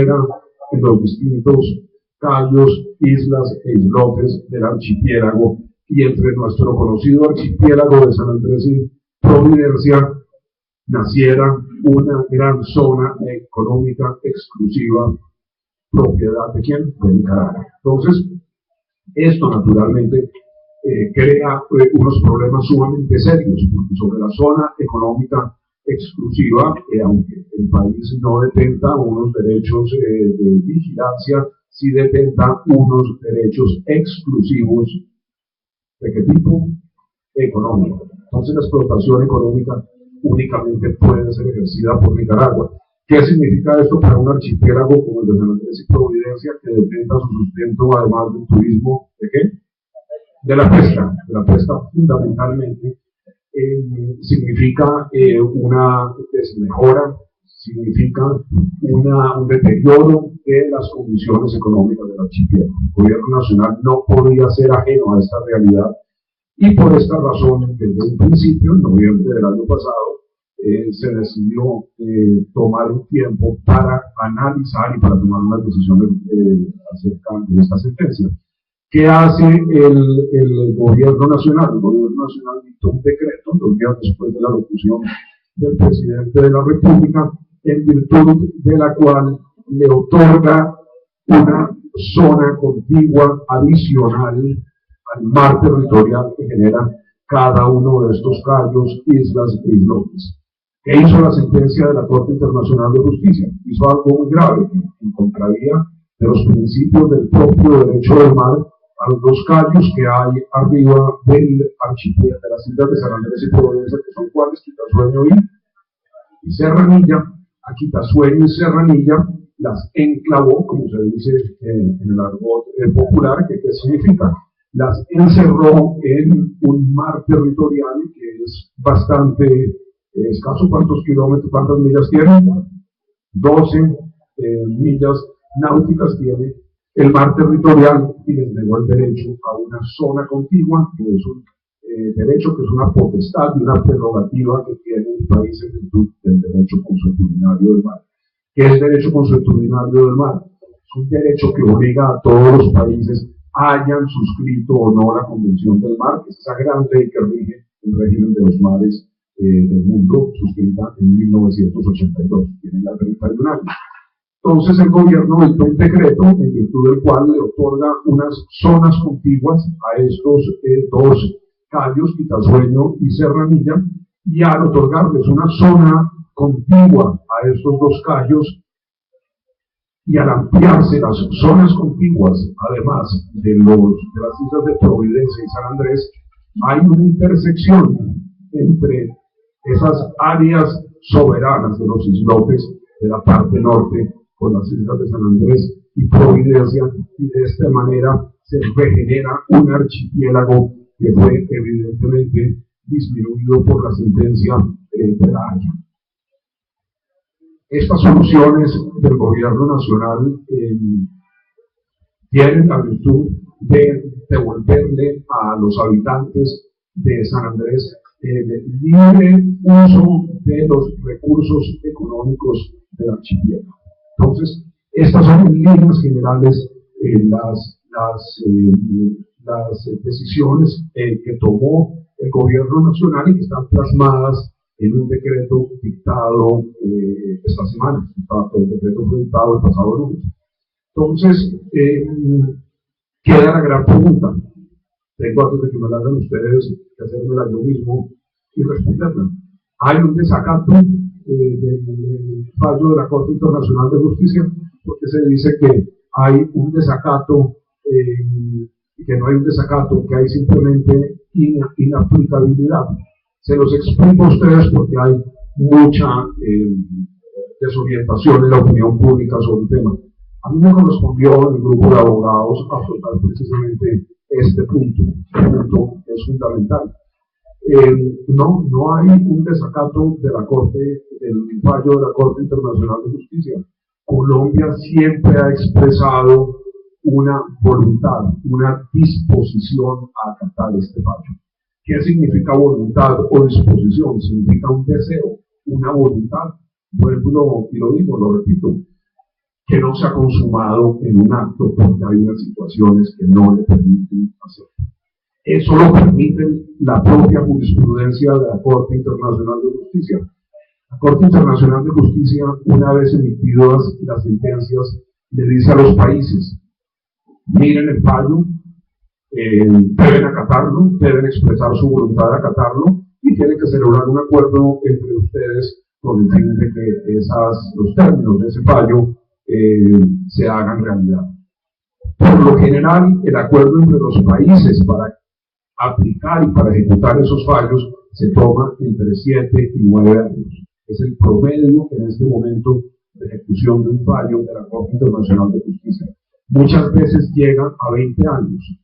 en los distintos cayos, islas e islotes del archipiélago, y entre nuestro conocido archipiélago de San Andrés y Providencia naciera una gran zona económica exclusiva, propiedad de ¿quién? De Nicaragua. Entonces, esto naturalmente crea unos problemas sumamente serios, porque sobre la zona económica exclusiva, aunque el país no detenta unos derechos de vigilancia, sí detenta unos derechos exclusivos. ¿De qué tipo? Económico. Entonces la explotación económica únicamente puede ser ejercida por Nicaragua. ¿Qué significa esto para un archipiélago como el de San Andrés y Providencia, que detenta su sustento además del turismo? ¿De qué? De la pesca. De la pesca fundamentalmente. Significa una desmejora, significa un deterioro de las condiciones económicas del archipiélago. El gobierno nacional no podía ser ajeno a esta realidad, y por esta razón, desde un principio, en noviembre del año pasado, se decidió tomar un tiempo para analizar y para tomar unas decisiones acerca de esta sentencia. ¿Qué hace el gobierno nacional? El gobierno nacional dictó un decreto 2 días después de la locución del presidente de la República, en virtud de la cual le otorga una zona contigua adicional al mar territorial que genera cada uno de estos cayos, islas e islotes. ¿Qué hizo la sentencia de la Corte Internacional de Justicia? Hizo algo muy grave, que en contravía de los principios del propio derecho del mar, a los 2 cayos que hay arriba del archipiélago de las islas de San Andrés y Providencia, que son cuáles: Quitasueño y Serranilla. A Quitasueño y Serranilla las enclavó, como se dice en el argot popular, que ¿qué significa? Las encerró en un mar territorial que es bastante escaso. ¿Cuántos kilómetros, cuántas millas tiene? 12 millas náuticas tiene el mar territorial, y les negó el derecho a una zona contigua, que es un derecho, que es una potestad y una prerrogativa que tiene el país en virtud del derecho consuetudinario del mar. ¿Qué es derecho consuetudinario del mar? Es un derecho que obliga a todos los países, hayan suscrito o no la Convención del Mar, que es esa gran ley que rige el régimen de los mares del mundo, suscrita en 1982, tiene ya 31 años. Entonces el gobierno dictó un decreto en virtud del cual le otorga unas zonas contiguas a estos 2 cayos, Quitasueño y Serranilla, y al otorgarles una zona contigua a estos 2 cayos, y al ampliarse las zonas contiguas, además de las islas de Providencia y San Andrés, hay una intersección entre esas áreas soberanas de los islotes de la parte norte con las islas de San Andrés y Providencia, y de esta manera se regenera un archipiélago que fue evidentemente disminuido por la sentencia de la Haya. Estas soluciones del gobierno nacional tienen la virtud de devolverle a los habitantes de San Andrés libre uso de los recursos económicos del archipiélago. Entonces, estas son en líneas generales las decisiones que tomó el gobierno nacional y que están plasmadas en un decreto dictado esta semana. El decreto fue dictado el pasado lunes. Entonces, queda la gran pregunta. Tengo, antes de que me la hagan ustedes, que hacérmela yo mismo y responderla. Hay un desacato del fallo de la Corte Internacional de Justicia, porque se dice que hay un desacato, que no hay un desacato, que hay simplemente inaplicabilidad. Se los explico a ustedes porque hay mucha desorientación en la opinión pública sobre el tema. A mí me correspondió en el grupo de abogados afrontar precisamente este punto. Este punto es fundamental. No hay un desacato de la Corte, del fallo de la Corte Internacional de Justicia. Colombia siempre ha expresado una voluntad, una disposición a acatar este fallo. ¿Qué significa voluntad o disposición? Significa un deseo, una voluntad. Vuelvo y lo digo, lo repito. que no se ha consumado en un acto porque hay unas situaciones que no le permiten hacerlo. Eso lo permite la propia jurisprudencia de la Corte Internacional de Justicia. La Corte Internacional de Justicia, una vez emitidas las sentencias, le dice a los países: miren el fallo, deben acatarlo, deben expresar su voluntad de acatarlo y tienen que celebrar un acuerdo entre ustedes con el fin de que los términos de ese fallo se hagan realidad. Por lo general, el acuerdo entre los países para aplicar y para ejecutar esos fallos se toma entre 7 y 9 años. Es el promedio en este momento de ejecución de un fallo de la Corte Internacional de Justicia. Muchas veces llega a 20 años.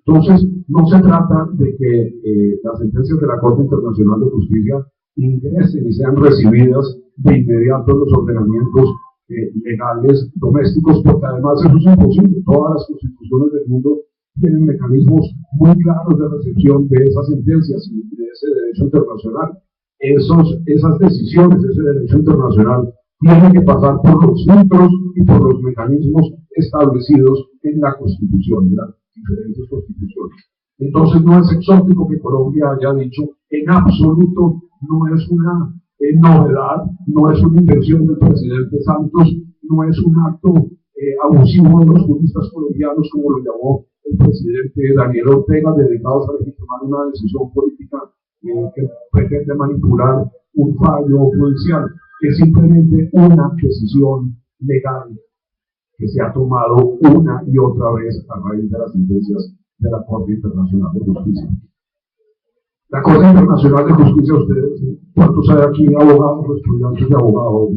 Entonces, no se trata de que las sentencias de la Corte Internacional de Justicia ingresen y sean recibidas de inmediato en los ordenamientos legales domésticos, porque además eso es imposible. Todas las constituciones del mundo tienen mecanismos muy claros de recepción de esas sentencias y de ese derecho internacional. Esas decisiones, ese derecho internacional, tienen que pasar por los filtros y por los mecanismos establecidos en la Constitución, en las diferentes constituciones. Entonces no es exótico que Colombia haya dicho: en absoluto no es una novedad, no es una invención del presidente Santos, no es un acto abusivo de los juristas colombianos, como lo llamó el presidente Daniel Ortega, dedicados a legitimar una decisión política que pretende manipular un fallo judicial. Es simplemente una decisión legal que se ha tomado una y otra vez a raíz de las sentencias de la Corte Internacional de Justicia. La Corte Internacional de Justicia, ustedes, ¿cuántos hay aquí abogados o estudiantes de abogados?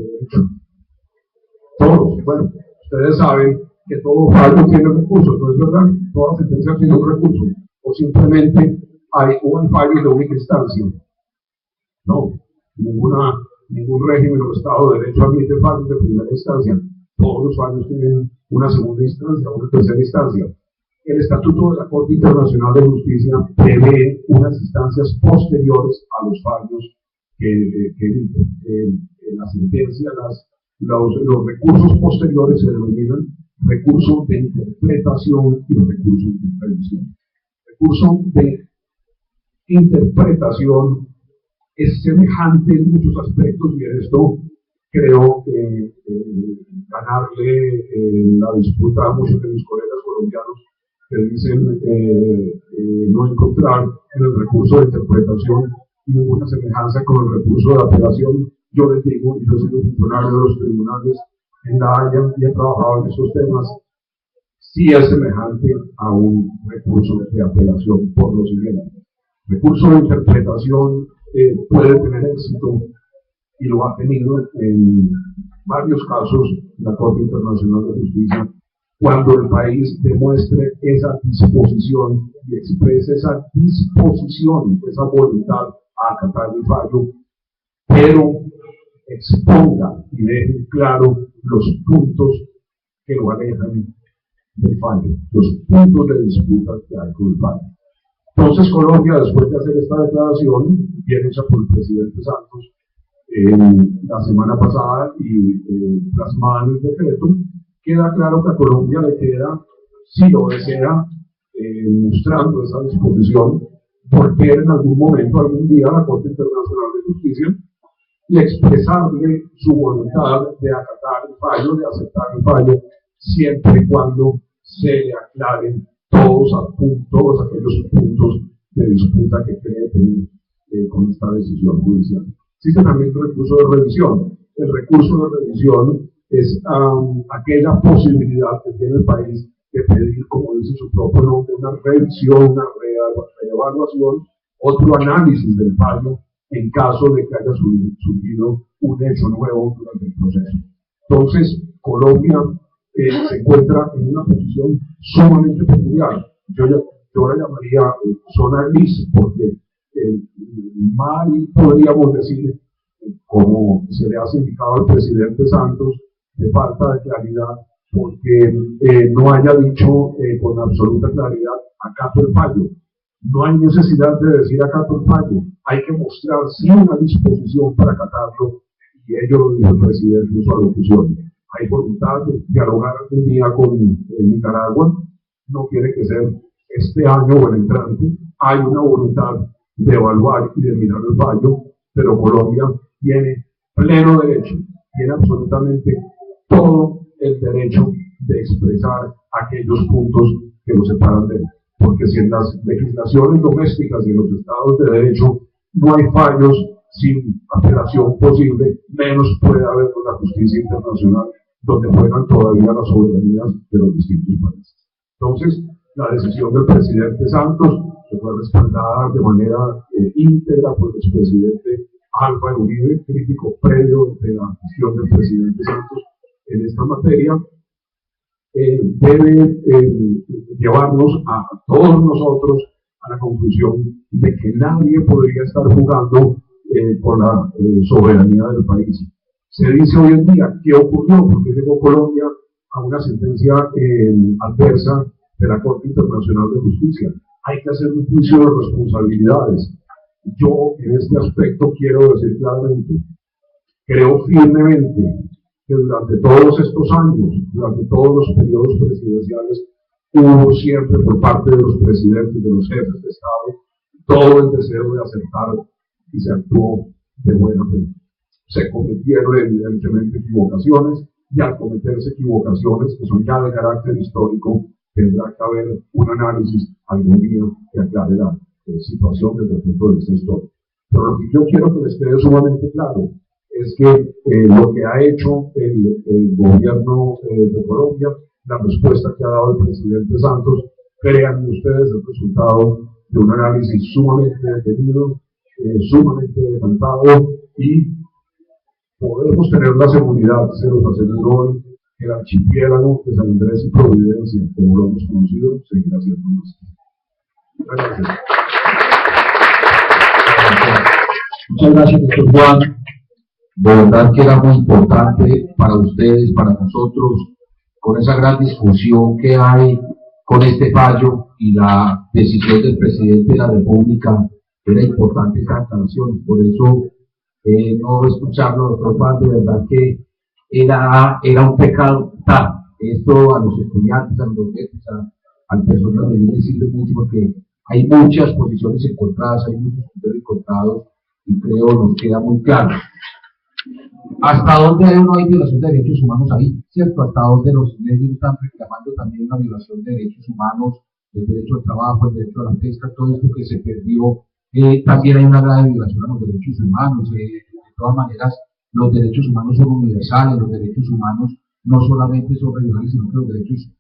Todos. Bueno, ustedes saben que todo fallo tiene recursos, ¿no es verdad? Toda sentencia tiene un recurso. O simplemente hay fallos de única instancia. No, ningún régimen o Estado de Derecho admite fallos de primera instancia. Todos los fallos tienen una segunda instancia, una tercera instancia. El Estatuto de la Corte Internacional de Justicia prevé unas instancias posteriores a los fallos que emiten. La sentencia, los recursos posteriores se denominan recurso de interpretación y recurso de revisión. Recurso de interpretación es semejante en muchos aspectos, y en esto creo que ganarle la disputa a muchos de mis colegas colombianos que dicen no encontrar en el recurso de interpretación ninguna semejanza con el recurso de apelación. Yo les digo, y yo soy un funcionario de los tribunales en La Haya y he trabajado en estos temas, sí es semejante a un recurso de apelación por lo siguiente. Recurso de interpretación puede tener éxito, y lo ha tenido en varios casos la Corte Internacional de Justicia, cuando el país demuestre esa disposición y exprese esa disposición, esa voluntad a acatar el fallo, pero exponga y deje claro los puntos que lo alejan del fallo, los puntos de disputa que hay con el fallo. Entonces Colombia, después de hacer esta declaración, bien hecha por el presidente Santos, la semana pasada y plasmada en el decreto, queda claro que a Colombia le queda, si lo desea, mostrando esa disposición, volver en algún momento, algún día, a la Corte Internacional de Justicia y expresarle su voluntad de acatar el fallo, de aceptar el fallo, siempre y cuando se le aclaren todos aquellos puntos de disputa que cree tener con esta decisión judicial. Existe también el recurso de revisión. El recurso de revisión es aquella posibilidad que tiene el país de pedir, como dice su propio nombre, una revisión, una reevaluación, otro análisis del fallo en caso de que haya surgido un hecho nuevo durante el proceso. Entonces, Colombia se encuentra en una posición sumamente peculiar. Yo la llamaría zona gris, porque mal podríamos decir, como se le ha indicado al presidente Santos, de falta de claridad, porque no haya dicho con absoluta claridad: acato el fallo. No hay necesidad de decir acato el fallo, hay que mostrar sí una disposición para acatarlo, y ello lo dijo el presidente en su alocución. hay voluntad de dialogar algún día con Nicaragua, no tiene que ser este año o el entrante, hay una voluntad de evaluar y de mirar el fallo, pero Colombia tiene pleno derecho, tiene absolutamente todo el derecho de expresar aquellos puntos que nos separan de él. Porque si en las legislaciones domésticas y en los estados de derecho no hay fallos sin apelación posible, menos puede haber una justicia internacional donde juegan todavía las soberanías de los distintos países. Entonces, la decisión del presidente Santos se fue respaldada de manera íntegra por el expresidente Álvaro Uribe, crítico previo de la gestión del presidente Santos en esta materia. Debe llevarnos a todos nosotros a la conclusión de que nadie podría estar jugando por la soberanía del país. Se dice hoy en día, ¿qué ocurrió? ¿Por qué llegó Colombia a una sentencia adversa de la Corte Internacional de Justicia? Hay que hacer un juicio de responsabilidades. Yo en este aspecto quiero decir claramente, creo firmemente que durante todos estos años, durante todos los periodos presidenciales, hubo siempre por parte de los presidentes, de los jefes de Estado, todo el deseo de acertar y se actuó de buena fe. Se cometieron evidentemente equivocaciones y al cometerse equivocaciones que son ya de carácter histórico, tendrá que haber un análisis algún día que aclare la situación desde el punto de vista histórico. Pero lo que yo quiero que les quede sumamente claro es que lo que ha hecho el gobierno de Colombia, la respuesta que ha dado el presidente Santos, créanme ustedes, el resultado de un análisis sumamente detenido, sumamente decantado, y podemos tener la seguridad, se los aseguro hoy, que el archipiélago de San Andrés y Providencia, como lo hemos conocido, seguirá siendo nuestro. Muchas gracias. Muchas gracias, doctor Juan. De verdad que era muy importante para ustedes, para nosotros, con esa gran discusión que hay con este fallo y la decisión del presidente de la República. Era importante esta aclaración, por eso no escucharlo, doctor Juan, de verdad que era un pecado tal. Esto a los estudiantes, a los docentes, al personal de les sirve mucho porque hay muchas posiciones encontradas, hay muchos puntos encontrados y creo nos queda muy claro. ¿Hasta dónde no hay violación de derechos humanos ahí? ¿Cierto? ¿Hasta dónde los medios están reclamando también una violación de derechos humanos, el derecho al trabajo, el derecho a la pesca, todo esto que se perdió? También hay una grave violación a los derechos humanos. De todas maneras, los derechos humanos son universales, los derechos humanos no solamente son regionales, sino que los derechos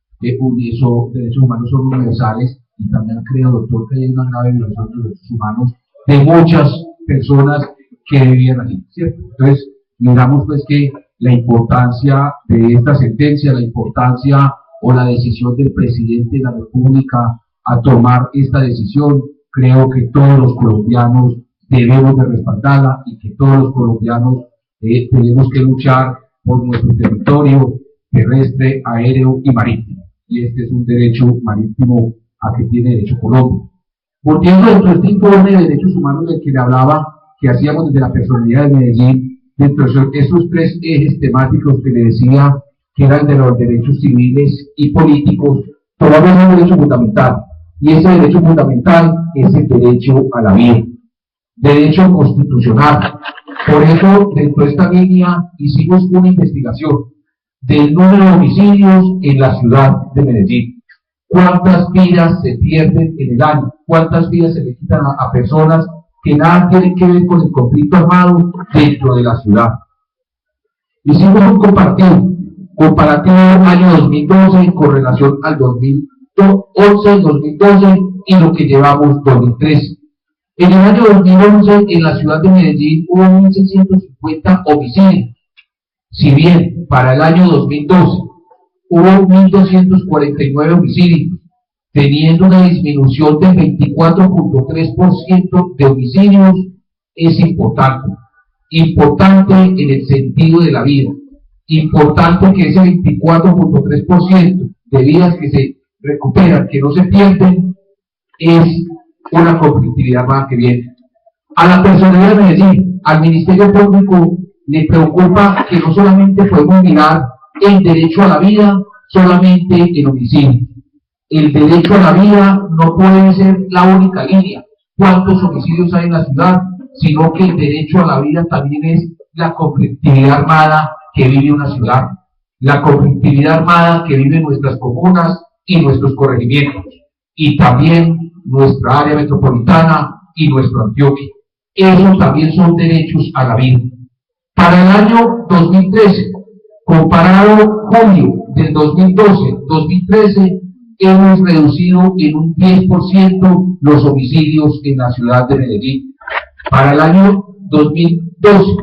humanos son universales, y también creo, doctor, que hay una grave violación de los derechos humanos de muchas personas que vivían allí, ¿cierto? Entonces, miramos pues que la importancia de esta sentencia, la importancia o la decisión del presidente de la República a tomar esta decisión, creo que todos los colombianos debemos de respaldarla y que todos los colombianos tenemos que luchar por nuestro territorio terrestre, aéreo y marítimo. Y este es un derecho marítimo a que tiene derecho Colombia. Volviendo dentro de este informe de derechos humanos del que le hablaba, que hacíamos desde la personalidad de Medellín, dentro de esos tres ejes temáticos que le decía que eran de los derechos civiles y políticos, tomamos un derecho fundamental, y ese derecho fundamental es el derecho a la vida, derecho constitucional. Por eso, dentro de esta línea, hicimos una investigación del número de homicidios en la ciudad de Medellín. ¿Cuántas vidas se pierden en el año? ¿Cuántas vidas se le quitan a personas que nada tienen que ver con el conflicto armado dentro de la ciudad? Hicimos un comparativo año 2012 con relación al 2011, 2012 y lo que llevamos 2013. En el año 2011, en la ciudad de Medellín, hubo 1.650 homicidios. Si bien para el año 2012 hubo 1.249 homicidios, teniendo una disminución del 24.3% de homicidios, es importante. Importante en el sentido de la vida. Importante que ese 24.3% de vidas que se recuperan, que no se pierden, es una conflictividad más que viene. A la personalidad de Medellín, al Ministerio Público, le preocupa que no solamente podemos mirar el derecho a la vida solamente en homicidio. El derecho a la vida no puede ser la única línea. ¿Cuántos homicidios hay en la ciudad? Sino que el derecho a la vida también es la conflictividad armada que vive una ciudad, la conflictividad armada que viven nuestras comunas y nuestros corregimientos, y también nuestra área metropolitana y nuestro Antioquia. Esos también son derechos a la vida. Para el año 2013, comparado julio del 2012-2013, hemos reducido en un 10% los homicidios en la ciudad de Medellín. Para el año 2012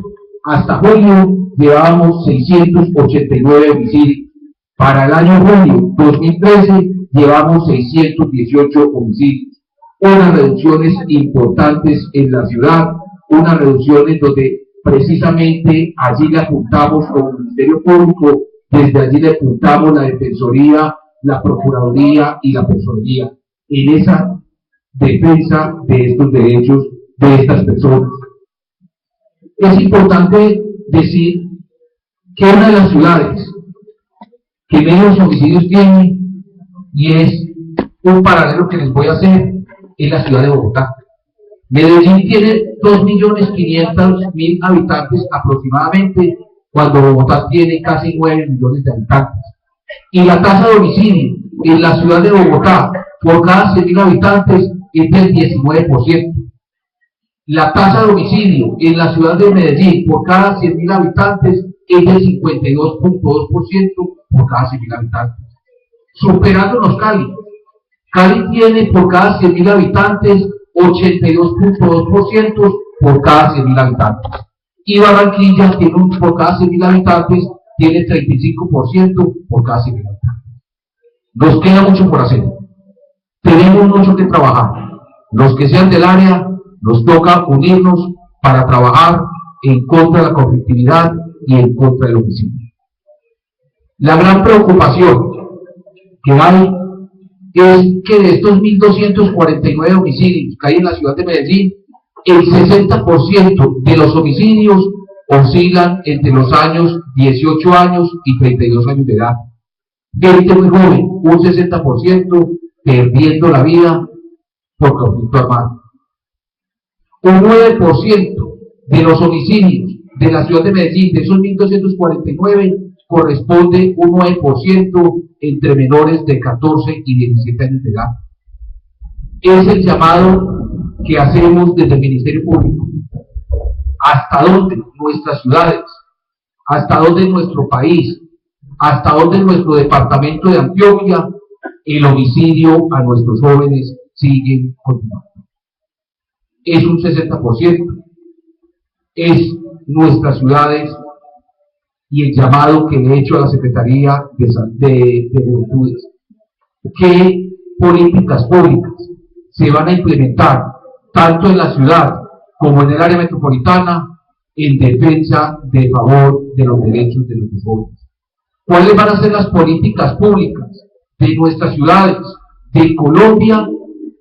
hasta julio llevábamos 689 homicidios. Para el año julio 2013 llevamos 618 homicidios. Unas reducciones importantes en la ciudad, unas reducciones donde precisamente allí le apuntamos como Ministerio Público, desde allí le apuntamos la Defensoría, la Procuraduría y la Personería en esa defensa de estos derechos de estas personas. Es importante decir que una de las ciudades que menos homicidios tiene, y es un paralelo que les voy a hacer, es la ciudad de Bogotá. Medellín tiene 2.500.000 habitantes aproximadamente, cuando Bogotá tiene casi 9 millones de habitantes. Y la tasa de homicidio en la ciudad de Bogotá por cada 100.000 habitantes es del 19%. La tasa de homicidio en la ciudad de Medellín por cada 100.000 habitantes es del 52.2% por cada 100.000 habitantes. Superándonos Cali. Cali tiene por cada 100.000 habitantes 82.2% por cada 100.000 habitantes. Y Barranquilla tiene por cada 100.000 habitantes tiene 35% por cada 100.000 habitantes. Nos queda mucho por hacer. Tenemos mucho que trabajar. Los que sean del área, nos toca unirnos para trabajar en contra de la conflictividad y en contra del homicidio. La gran preocupación que hay es que de estos 1.249 homicidios que hay en la ciudad de Medellín, el 60% de los homicidios oscilan entre los años 18 años y 32 años de edad. Gente muy joven, un 60% perdiendo la vida por conflicto armado. Un 9% de los homicidios de la ciudad de Medellín, de esos 1.249, corresponde un 9% entre menores de 14 y 17 años de edad. Es el llamado que hacemos desde el Ministerio Público. ¿Hasta dónde nuestras ciudades, hasta dónde nuestro país, hasta dónde nuestro departamento de Antioquia, el homicidio a nuestros jóvenes sigue continuando? Es un 60%, es nuestras ciudades, y el llamado que he hecho a la Secretaría de Juventudes. ¿Qué políticas públicas se van a implementar, tanto en la ciudad como en el área metropolitana, en defensa de favor de los derechos de nuestros jóvenes? ¿Cuáles van a ser las políticas públicas de nuestras ciudades, de Colombia,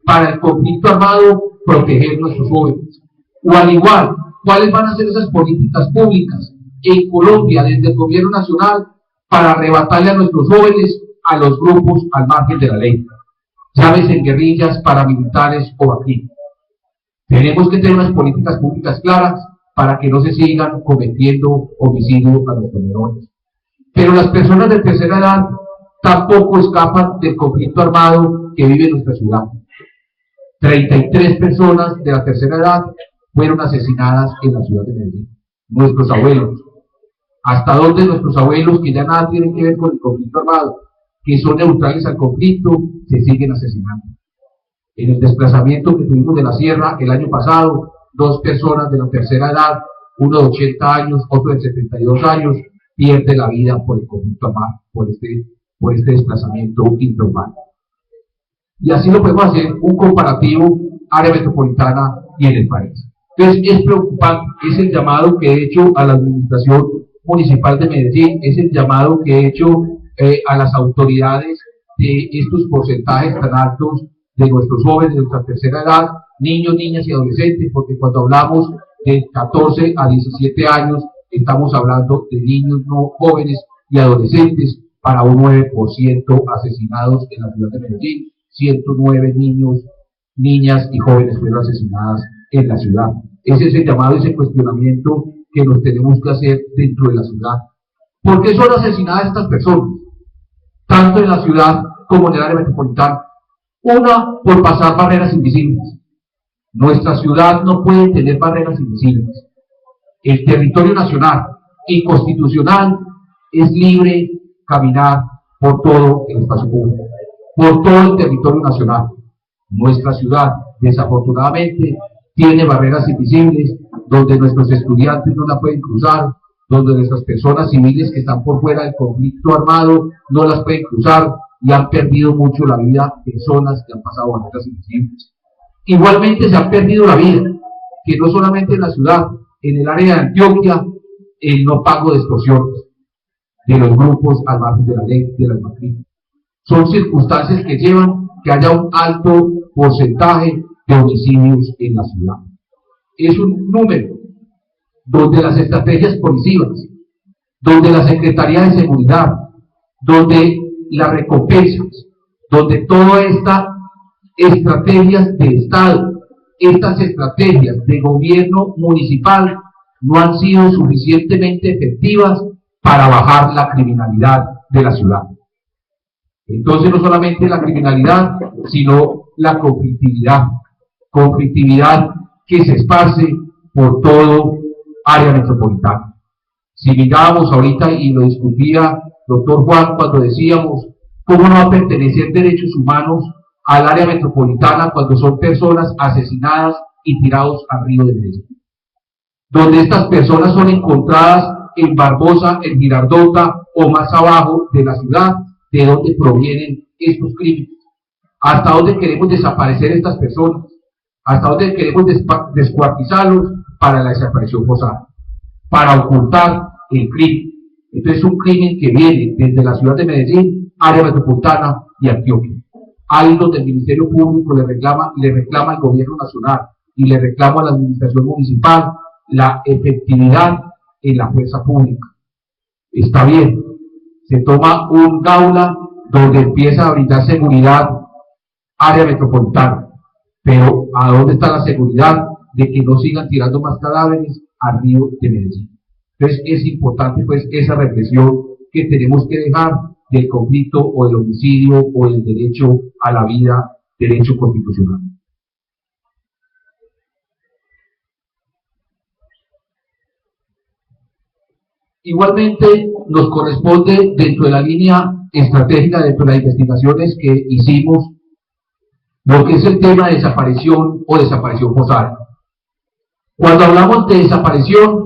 para el conflicto armado, proteger nuestros jóvenes? O al igual, ¿cuáles van a ser esas políticas públicas en Colombia desde el gobierno nacional para arrebatarle a nuestros jóvenes a los grupos al margen de la ley, llámese en guerrillas, paramilitares o aquí? Tenemos que tener unas políticas públicas claras para que no se sigan cometiendo homicidios a nuestros menores. Pero las personas de tercera edad tampoco escapan del conflicto armado que vive en nuestra ciudad. 33 personas de la tercera edad fueron asesinadas en la ciudad de Medellín. Nuestros abuelos. ¿Hasta dónde nuestros abuelos, que ya nada tienen que ver con el conflicto armado, que son neutrales al conflicto, se siguen asesinando? En el desplazamiento que tuvimos de la sierra el año pasado, 2 personas de la tercera edad, uno de 80 años, otro de 72 años, pierde la vida por el conflicto armado, por este desplazamiento intraurbano. Y así lo podemos hacer un comparativo área metropolitana y en el país. Entonces es preocupante, es el llamado que he hecho a la administración municipal de Medellín, es el llamado que he hecho a las autoridades de estos porcentajes tan altos de nuestros jóvenes de nuestra tercera edad, niños, niñas y adolescentes, porque cuando hablamos de 14 a 17 años, estamos hablando de niños no jóvenes y adolescentes para un 9% asesinados en la ciudad de Medellín. 109 niños, niñas y jóvenes fueron asesinadas en la ciudad. Ese es el llamado, ese cuestionamiento que nos tenemos que hacer dentro de la ciudad. ¿Por qué son asesinadas estas personas? Tanto en la ciudad como en el área metropolitana. Una, por pasar barreras invisibles. Nuestra ciudad no puede tener barreras invisibles. El territorio nacional y constitucional es libre caminar por todo el espacio público, por todo el territorio nacional. Nuestra ciudad, desafortunadamente, tiene barreras invisibles donde nuestros estudiantes no la pueden cruzar, donde nuestras personas civiles que están por fuera del conflicto armado no las pueden cruzar y han perdido mucho la vida personas que han pasado barreras invisibles. Igualmente se ha perdido la vida, que no solamente en la ciudad, en el área de Antioquia, el no pago de extorsiones de los grupos al margen de la ley, de las matrículas. Son circunstancias que llevan que haya un alto porcentaje de homicidios en la ciudad. Es un número donde las estrategias policivas, donde la Secretaría de Seguridad, donde las recompensas, donde todas estas estrategias de Estado, estas estrategias de gobierno municipal no han sido suficientemente efectivas para bajar la criminalidad de la ciudad. Entonces no solamente la criminalidad, sino la conflictividad que se esparce por todo área metropolitana. Si mirábamos ahorita, y lo discutía doctor Juan, cuando decíamos, ¿cómo no va a pertenecer derechos humanos al área metropolitana cuando son personas asesinadas y tirados al río de Medellín? Donde estas personas son encontradas en Barbosa, en Girardota o más abajo de la ciudad, de donde provienen estos crímenes. ¿Hasta dónde queremos desaparecer estas personas? ¿Hasta dónde queremos descuartizarlos? Para la desaparición forzada, para ocultar el crimen. Entonces es un crimen que viene desde la ciudad de Medellín, área metropolitana y Antioquia. Ahí donde el Ministerio Público le reclama al gobierno nacional y le reclama a la administración municipal la efectividad en la fuerza pública. Está bien, se toma un Gaula donde empieza a brindar seguridad área metropolitana, pero ¿a dónde está la seguridad de que no sigan tirando más cadáveres al río de Medellín? Entonces es importante pues esa reflexión que tenemos que dejar del conflicto o del homicidio o del derecho a la vida, derecho constitucional. Igualmente nos corresponde, dentro de la línea estratégica, dentro de las investigaciones que hicimos, lo que es el tema de desaparición o desaparición forzada. Cuando hablamos de desaparición,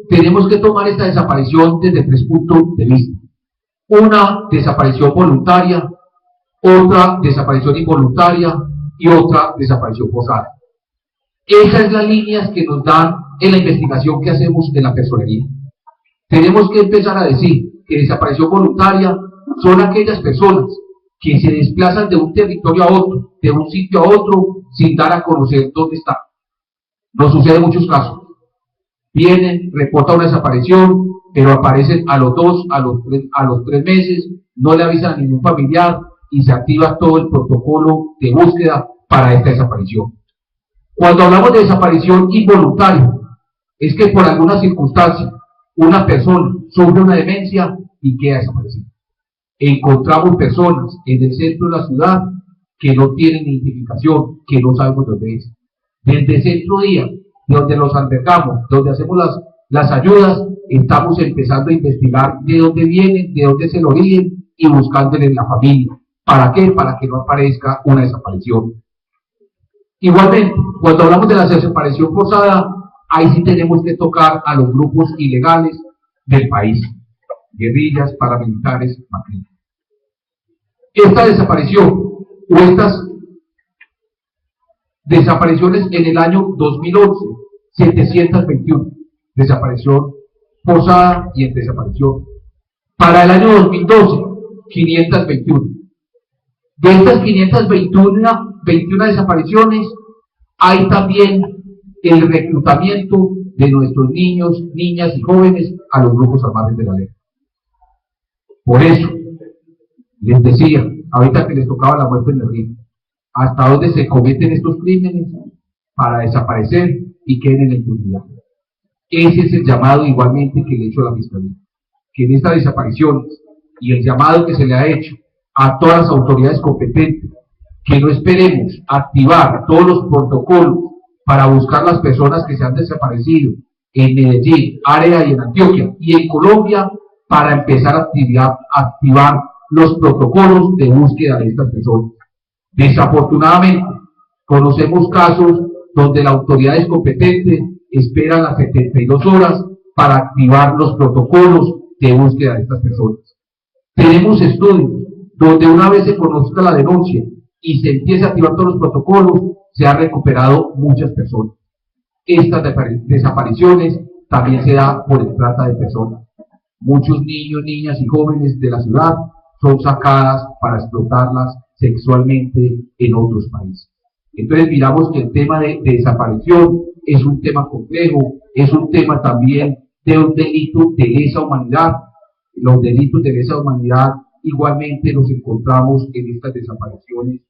tenemos que tomar esta desaparición desde 3 puntos de vista. Una, desaparición voluntaria, otra, desaparición involuntaria y otra, desaparición forzada. Esas son las líneas que nos dan en la investigación que hacemos en la personería. Tenemos que empezar a decir que desaparición voluntaria son aquellas personas que se desplazan de un territorio a otro, de un sitio a otro, sin dar a conocer dónde está. Nos sucede en muchos casos. Vienen, reportan una desaparición, pero aparecen a los 2, a los 3 meses, no le avisan a ningún familiar y se activa todo el protocolo de búsqueda para esta desaparición. Cuando hablamos de desaparición involuntaria, es que por alguna circunstancia una persona sufre una demencia y queda desaparecida. Encontramos personas en el centro de la ciudad que no tienen identificación, que no sabemos dónde es. Desde el centro día, de donde los albergamos, donde hacemos las ayudas, estamos empezando a investigar de dónde vienen, de dónde es el origen y buscándole en la familia. ¿Para qué? Para que no aparezca una desaparición. Igualmente, cuando hablamos de la desaparición forzada, ahí sí tenemos que tocar a los grupos ilegales del país, guerrillas, paramilitares, macrinas. Esta desaparición o estas desapariciones en el año 2011, 721, desaparición forzada y en desaparición. Para el año 2012, 521. De estas 521 desapariciones, hay también el reclutamiento de nuestros niños, niñas y jóvenes a los grupos armados de la ley. Por eso, les decía, ahorita que les tocaba la muerte en el río, hasta dónde se cometen estos crímenes para desaparecer y queden en la impunidad. Ese es el llamado igualmente que le he hecho a la Fiscalía, que en estas desapariciones y el llamado que se le ha hecho a todas las autoridades competentes, que no esperemos activar todos los protocolos para buscar las personas que se han desaparecido en Medellín, área y en Antioquia y en Colombia, para empezar a activar los protocolos de búsqueda de estas personas. Desafortunadamente, conocemos casos donde la autoridad es competente, espera las 72 horas para activar los protocolos de búsqueda de estas personas. Tenemos estudios donde una vez se conozca la denuncia y se empieza a activar todos los protocolos, se han recuperado muchas personas. Estas desapariciones también se dan por el trata de personas. Muchos niños, niñas y jóvenes de la ciudad son sacadas para explotarlas sexualmente en otros países. Entonces miramos que el tema de desaparición es un tema complejo, es un tema también de un delito de lesa humanidad. Los delitos de lesa humanidad igualmente los encontramos en estas desapariciones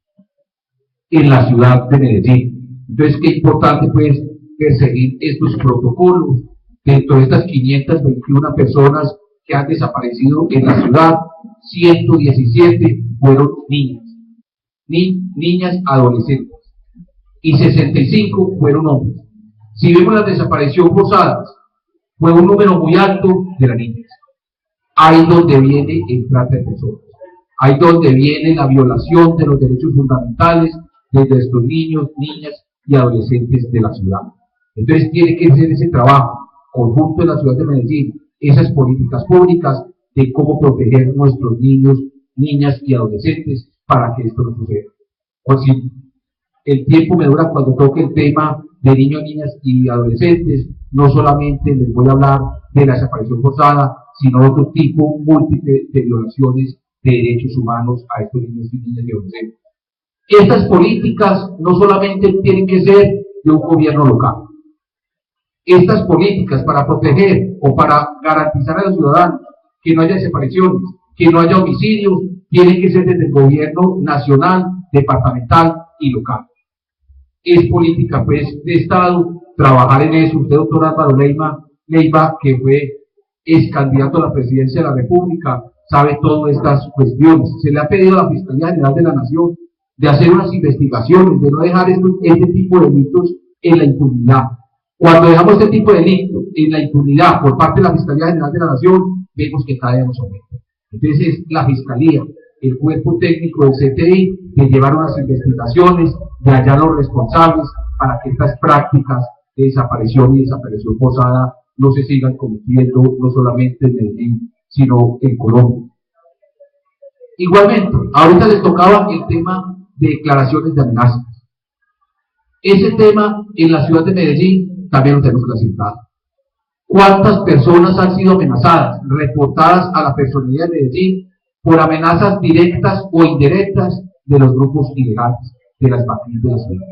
en la ciudad de Medellín. Entonces, qué importante pues perseguir estos protocolos. Dentro de estas 521 personas que han desaparecido en la ciudad, 117 fueron niñas, niñas adolescentes, y 65 fueron hombres. Si vemos las desapariciones forzadas, fue un número muy alto de las niñas. Ahí donde viene el trata de personas, ahí donde viene la violación de los derechos fundamentales de estos niños, niñas y adolescentes de la ciudad. Entonces tiene que ser ese trabajo conjunto en la ciudad de Medellín, esas políticas públicas de cómo proteger nuestros niños, niñas y adolescentes para que esto no suceda. Por si el tiempo me dura cuando toque el tema de niños, niñas y adolescentes, no solamente les voy a hablar de la desaparición forzada, sino de otro tipo múltiple de violaciones de derechos humanos a estos niños y niñas y adolescentes. Estas políticas no solamente tienen que ser de un gobierno local. Estas políticas para proteger o para garantizar a los ciudadanos que no haya desapariciones, que no haya homicidios, tienen que ser desde el gobierno nacional, departamental y local. Es política pues de Estado trabajar en eso. Usted, doctor Álvaro Leiva, que fue ex candidato a la presidencia de la República, sabe todas estas cuestiones. Se le ha pedido a la Fiscalía General de la Nación de hacer unas investigaciones, de no dejar este tipo de delitos en la impunidad. Cuando dejamos este tipo de delitos en la impunidad por parte de la Fiscalía General de la Nación, vemos que cada día nos aumenta. Entonces es la Fiscalía, el cuerpo técnico del CTI, que llevar unas investigaciones, de hallar los responsables para que estas prácticas de desaparición y desaparición forzada no se sigan cometiendo, no solamente en Medellín, sino en Colombia. Igualmente, ahorita les tocaba el tema de declaraciones de amenazas. Ese tema en la ciudad de Medellín también lo tenemos clasificado. ¿Cuántas personas han sido amenazadas, reportadas a la personalidad de Medellín por amenazas directas o indirectas de los grupos ilegales, de las pandillas de la ciudad?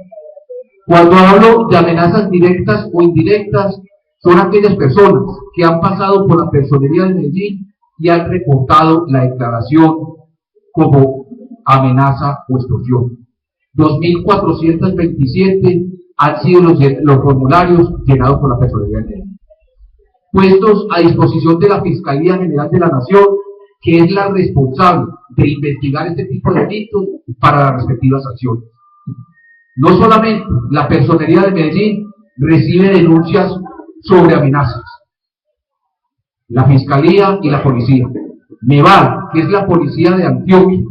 Cuando hablo de amenazas directas o indirectas, son aquellas personas que han pasado por la personería de Medellín y han reportado la declaración como amenaza o extorsión. 2.427 han sido los formularios llenados por la personería de Medellín, puestos a disposición de la Fiscalía General de la Nación, que es la responsable de investigar este tipo de delitos para las respectivas acciones. No solamente la personería de Medellín recibe denuncias sobre amenazas, la Fiscalía y la Policía. MEVAL, que es la Policía de Antioquia,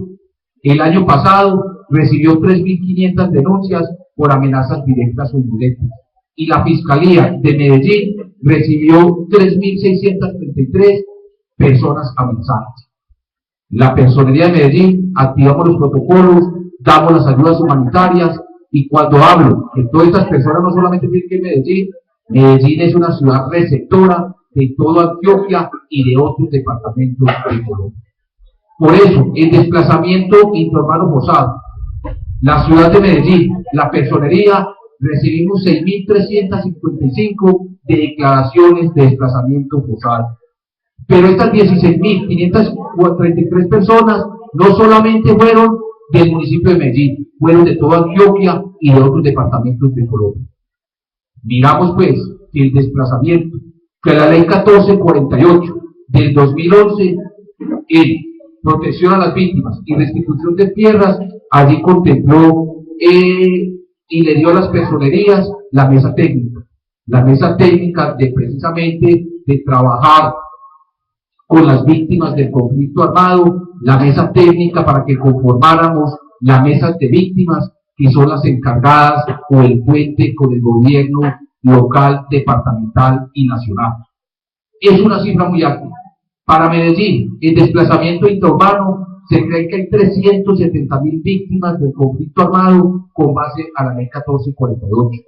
el año pasado recibió 3.500 denuncias por amenazas directas o indirectas, y la Fiscalía de Medellín recibió 3.633 personas amenazadas. La Personería de Medellín activamos los protocolos, damos las ayudas humanitarias, y cuando hablo que todas estas personas no solamente tienen que ir a Medellín, Medellín es una ciudad receptora de toda Antioquia y de otros departamentos de Colombia. Por eso, el desplazamiento interurbano forzado, la ciudad de Medellín, la Personería, recibimos 6.355 de declaraciones de desplazamiento forzado. Pero estas 16.533 personas no solamente fueron del municipio de Medellín, fueron de toda Antioquia y de otros departamentos de Colombia. Miramos pues que el desplazamiento, que la ley 1448 del 2011 en protección a las víctimas y restitución de tierras, allí contempló y le dio a las personerías la mesa técnica de precisamente de trabajar con las víctimas del conflicto armado, la mesa técnica para que conformáramos la mesa de víctimas, que son las encargadas o el puente con el gobierno local, departamental y nacional. Es una cifra muy alta. Para Medellín, en desplazamiento intraurbano, se cree que hay 370.000 víctimas del conflicto armado con base a la ley 1448.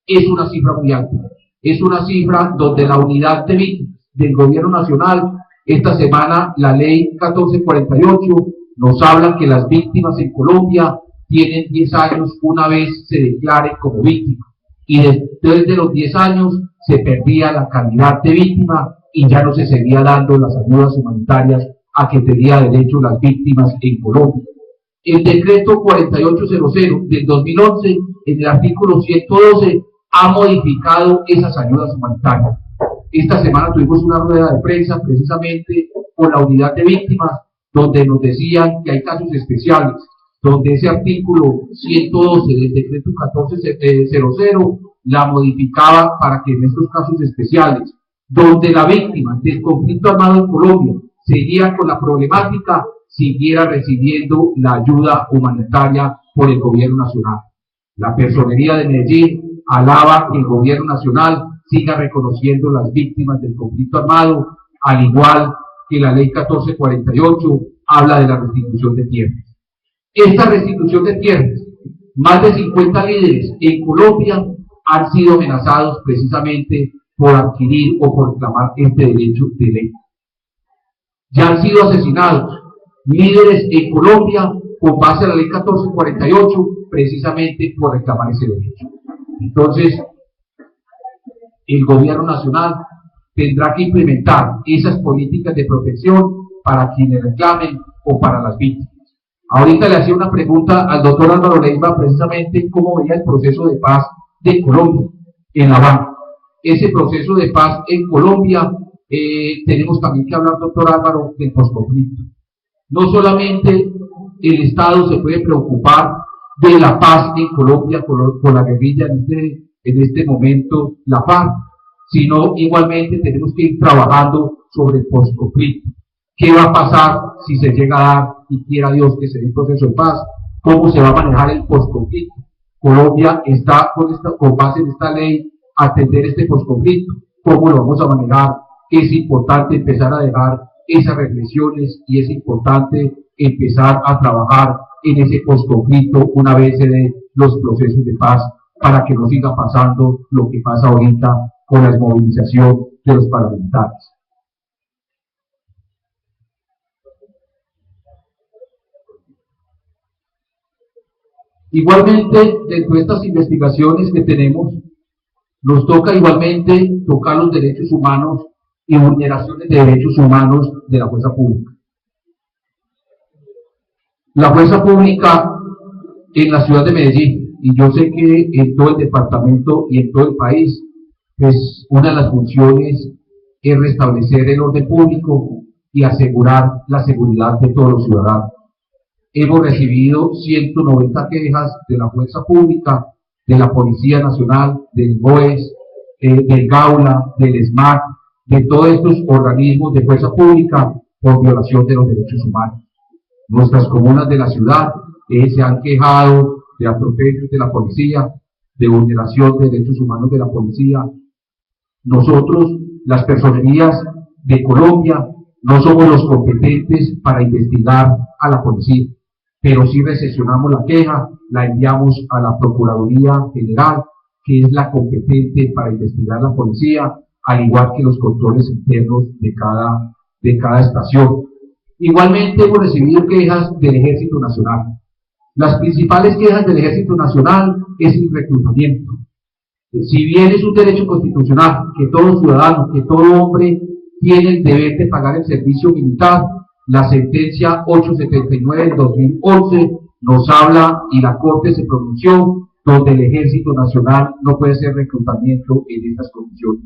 Es una cifra muy alta. Es una cifra donde la unidad de víctimas del gobierno nacional, esta semana la ley 1448 nos habla que las víctimas en Colombia tienen 10 años una vez se declare como víctima. Y después de los 10 años se perdía la calidad de víctima y ya no se seguía dando las ayudas humanitarias a que tenían derecho las víctimas en Colombia. El decreto 4800 del 2011, en el artículo 112, ha modificado esas ayudas humanitarias. Esta semana tuvimos una rueda de prensa precisamente con la unidad de víctimas, donde nos decían que hay casos especiales, donde ese artículo 112 del decreto 1400 la modificaba para que en estos casos especiales, donde la víctima del conflicto armado en Colombia seguía con la problemática, siguiera recibiendo la ayuda humanitaria por el gobierno nacional. La personería de Medellín alaba que el gobierno nacional siga reconociendo las víctimas del conflicto armado, al igual que la ley 1448 habla de la restitución de tierras. Esta restitución de tierras, más de 50 líderes en Colombia han sido amenazados precisamente por adquirir o por reclamar este derecho de ley. Ya han sido asesinados líderes en Colombia con base a la ley 1448 precisamente por reclamar ese derecho. Entonces, el gobierno nacional tendrá que implementar esas políticas de protección para quienes reclamen o para las víctimas. Ahorita le hacía una pregunta al doctor Álvaro Leiva precisamente cómo veía el proceso de paz de Colombia en La Habana. Ese proceso de paz en Colombia, tenemos también que hablar, doctor Álvaro, del posconflicto. No solamente el Estado se puede preocupar de la paz en Colombia con la guerrilla en este momento, la paz, sino igualmente tenemos que ir trabajando sobre el posconflicto. ¿Qué va a pasar si se llega a dar, y quiera Dios que se dé un proceso de paz? ¿Cómo se va a manejar el posconflicto? Colombia está con base en esta ley a atender este posconflicto. ¿Cómo lo vamos a manejar? Es importante empezar a dejar esas reflexiones y es importante empezar a trabajar en ese posconflicto una vez se den los procesos de paz para que no siga pasando lo que pasa ahorita con la desmovilización de los paramilitares. Igualmente, dentro de estas investigaciones que tenemos, nos toca igualmente tocar los derechos humanos y vulneraciones de derechos humanos de la fuerza pública. La fuerza pública en la ciudad de Medellín, y yo sé que en todo el departamento y en todo el país, pues una de las funciones es restablecer el orden público y asegurar la seguridad de todos los ciudadanos. Hemos recibido 190 quejas de la fuerza pública, de la Policía Nacional, del BOES, del GAULA, del SMAC, de todos estos organismos de fuerza pública por violación de los derechos humanos. Nuestras comunas de la ciudad se han quejado de atropellos de la policía, de vulneración de derechos humanos de la policía. Nosotros, las personerías de Colombia, no somos los competentes para investigar a la policía, pero sí recepcionamos la queja, la enviamos a la Procuraduría General, que es la competente para investigar la policía, al igual que los controles internos de cada estación. Igualmente hemos recibido quejas del Ejército Nacional. Las principales quejas del Ejército Nacional es el reclutamiento. Si bien es un derecho constitucional que todo ciudadano, que todo hombre tiene el deber de pagar el servicio militar. La sentencia 879 del 2011 nos habla, y la Corte se pronunció, donde el Ejército Nacional no puede hacer reclutamiento en estas condiciones.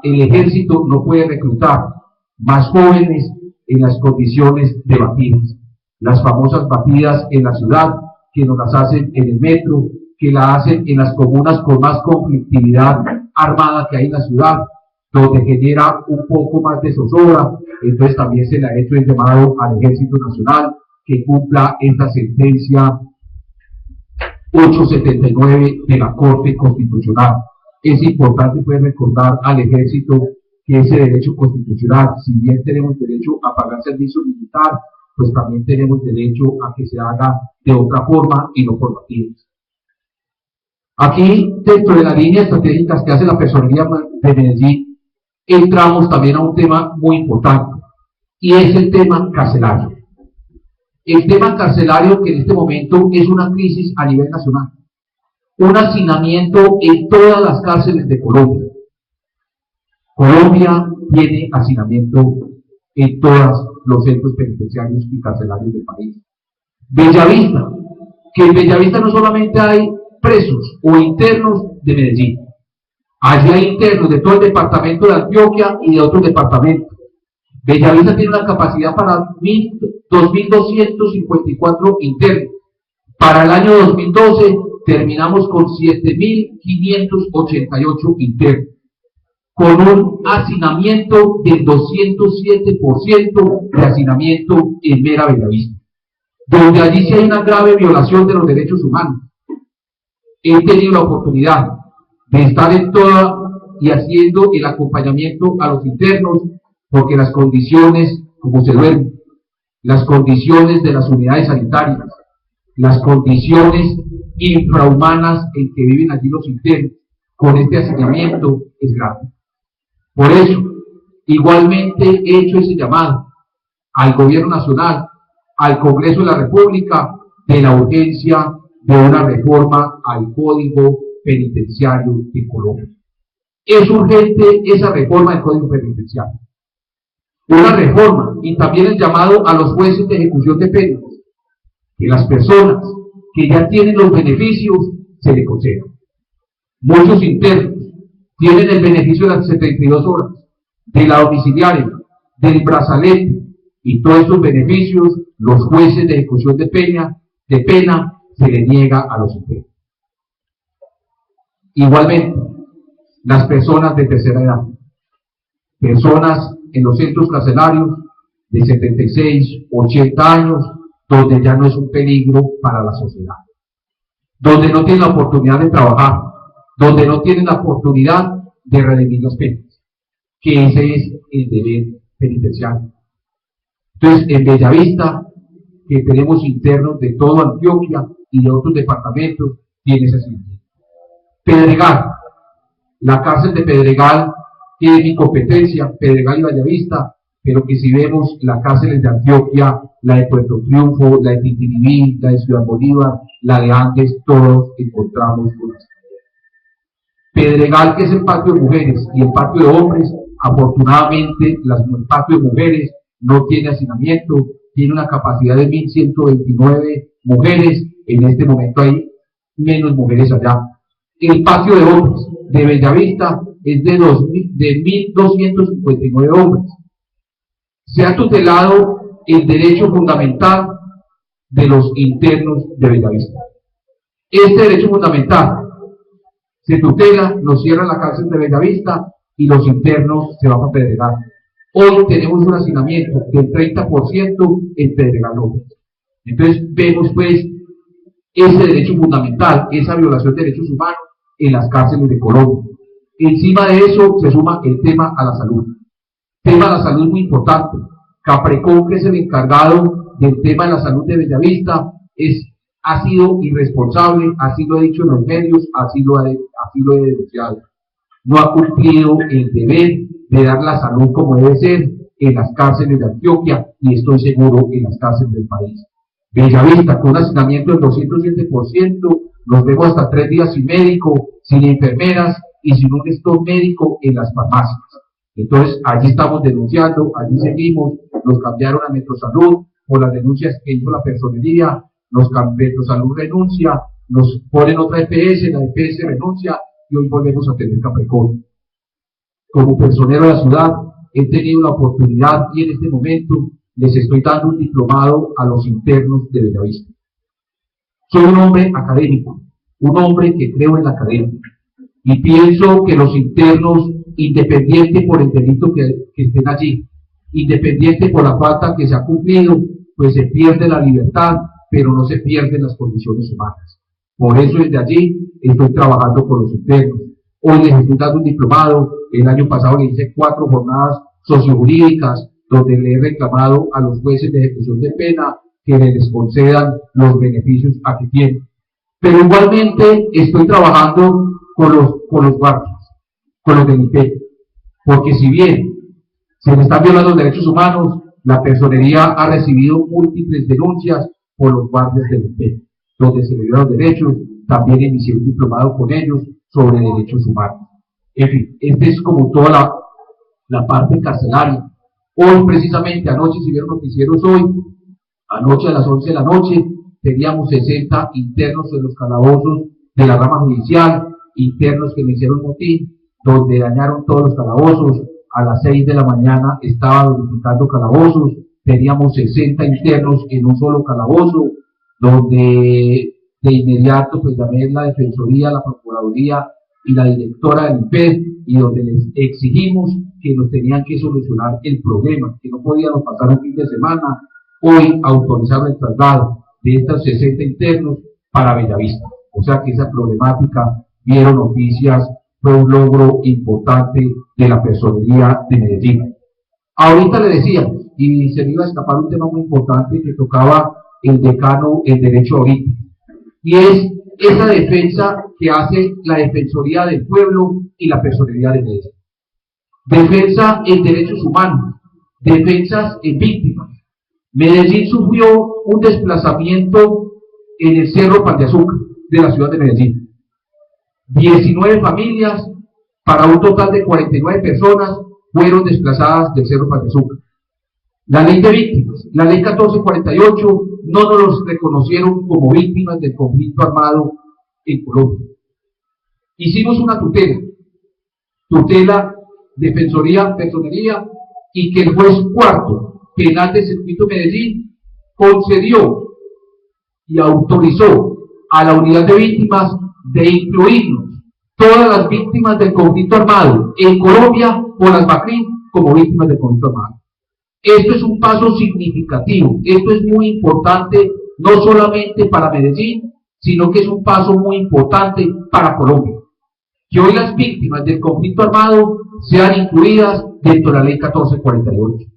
El Ejército no puede reclutar más jóvenes en las condiciones de batidas. Las famosas batidas en la ciudad, que nos las hacen en el metro, que la hacen en las comunas con más conflictividad armada que hay en la ciudad, donde genera un poco más de zozobra. Entonces también se le ha hecho el llamado al Ejército Nacional que cumpla esta sentencia 879 de la Corte Constitucional. Es importante poder recordar al Ejército que ese derecho constitucional, si bien tenemos derecho a pagar servicio militar, pues también tenemos derecho a que se haga de otra forma y no por batidas. Aquí, dentro de la línea estratégica que hace la Personería de Medellín, entramos también a un tema muy importante, y es el tema carcelario. El tema carcelario, que en este momento es una crisis a nivel nacional, un hacinamiento en todas las cárceles de Colombia. Colombia tiene hacinamiento en todos los centros penitenciarios y carcelarios del país. Bellavista, que en Bellavista no solamente hay presos o internos de Medellín, allí hay internos de todo el departamento de Antioquia y de otros departamentos. Bellavista tiene una capacidad para 2.254 internos. Para el año 2012 terminamos con 7.588 internos, con un hacinamiento del 207% de hacinamiento en mera Bellavista, donde allí sí hay una grave violación de los derechos humanos. He tenido la oportunidad de estar en toda y haciendo el acompañamiento a los internos, porque las condiciones, como se duermen, las condiciones de las unidades sanitarias, las condiciones infrahumanas en que viven allí los internos, con este hacinamiento es grave. Por eso, igualmente he hecho ese llamado al Gobierno Nacional, al Congreso de la República, de la urgencia de una reforma al Código Penitenciario de Colombia. Es urgente esa reforma del Código Penitenciario. Una reforma, y también el llamado a los jueces de ejecución de penas, que las personas que ya tienen los beneficios se les concedan. Muchos internos tienen el beneficio de las 72 horas, de la domiciliaria, del brazalete, y todos estos beneficios los jueces de ejecución de pena se les niega a los internos. Igualmente, las personas de tercera edad, personas en los centros carcelarios de 76, 80 años, donde ya no es un peligro para la sociedad, donde no tienen la oportunidad de trabajar, donde no tienen la oportunidad de redimir las penas, que ese es el deber penitenciario. Entonces, en Bellavista, que tenemos internos de toda Antioquia y de otros departamentos, tiene ese sentido. Pedregal, la cárcel de Pedregal tiene mi competencia, Pedregal y Bellavista, pero que si vemos las cárceles de Antioquia, la de Puerto Triunfo, la de Titiribí, la de Ciudad Bolívar, la de Andes, todos encontramos con esto. Pedregal, que es el patio de mujeres, y el patio de hombres, afortunadamente el patio de mujeres no tiene hacinamiento, tiene una capacidad de 1.129 mujeres, en este momento hay menos mujeres allá. El patio de hombres de Bellavista es de 1.259 hombres. Se ha tutelado el derecho fundamental de los internos de Bellavista. Este derecho fundamental se tutela, nos cierra la cárcel de Bellavista y los internos se van a Pedregal. Hoy tenemos un hacinamiento del 30% en Pedregal López. Entonces vemos pues ese derecho fundamental, esa violación de derechos humanos en las cárceles de Colombia. Encima de eso se suma el tema a la salud. El tema de la salud es muy importante. Caprecón, que es el encargado del tema de la salud de Bellavista, ha sido irresponsable, así lo he dicho en los medios, así lo he denunciado. No ha cumplido el deber de dar la salud como debe ser en las cárceles de Antioquia y estoy seguro en las cárceles del país. Bellavista, con un hacinamiento del 207%, nos vemos hasta 3 días sin médico, sin enfermeras y sin un stock médico en las farmacias. Entonces, allí estamos denunciando, allí seguimos, nos cambiaron a Metrosalud por las denuncias que hizo la personería, Metrosalud renuncia, nos ponen otra EPS, la EPS renuncia, y hoy volvemos a tener Capricornio. Como personero de la ciudad, he tenido la oportunidad y en este momento les estoy dando un diplomado a los internos de Bellavista. Soy un hombre académico, un hombre que creo en la academia, y pienso que los internos, independiente por el delito que estén allí, independiente por la falta que se ha cumplido, pues se pierde la libertad, pero no se pierden las condiciones humanas. Por eso desde allí estoy trabajando con los internos. Hoy les estoy dando un diplomado. El año pasado le hice 4 jornadas sociojurídicas donde le he reclamado a los jueces de ejecución de pena que les concedan los beneficios a que tienen. Pero igualmente estoy trabajando con los guardias, con los del IP, porque si bien se le están violando los derechos humanos, la personería ha recibido múltiples denuncias por los guardias del IP, donde se le violan los derechos. También inicié un diplomado con ellos sobre derechos humanos. En fin, esta es como toda la parte carcelaria. Hoy, precisamente, anoche, si vieron noticieros hoy, anoche a las 11 de la noche, teníamos 60 internos en los calabozos de la rama judicial, internos que me hicieron motín, donde dañaron todos los calabozos. A las 6 de la mañana estaba verificando calabozos, teníamos 60 internos en un solo calabozo, donde de inmediato pues llamé a la Defensoría, la Procuraduría y la directora del IPED, y donde les exigimos que nos tenían que solucionar el problema, que no podíamos pasar un fin de semana. Hoy autorizaron el traslado de estos 60 internos para Bellavista. O sea que esa problemática, vieron noticias, fue un logro importante de la personería de Medellín. Ahorita le decía, y se me iba a escapar un tema muy importante que tocaba el decano en Derecho ahorita, y es esa defensa que hace la Defensoría del Pueblo y la personería de Medellín. Defensa en derechos humanos, defensas en víctimas. Medellín sufrió un desplazamiento en el Cerro Pan de Azúcar de la ciudad de Medellín. 19 familias, para un total de 49 personas, fueron desplazadas del Cerro Pan de Azúcar. La ley de víctimas, la ley 1448, no nos los reconocieron como víctimas del conflicto armado en Colombia. Hicimos una tutela, defensoría, personería, y que el juez cuarto penal del circuito Medellín concedió y autorizó a la unidad de víctimas de incluirnos todas las víctimas del conflicto armado en Colombia por las BACRIM como víctimas del conflicto armado. Esto es un paso significativo, esto es muy importante, no solamente para Medellín, sino que es un paso muy importante para Colombia. Que hoy las víctimas del conflicto armado sean incluidas dentro de la ley 1448.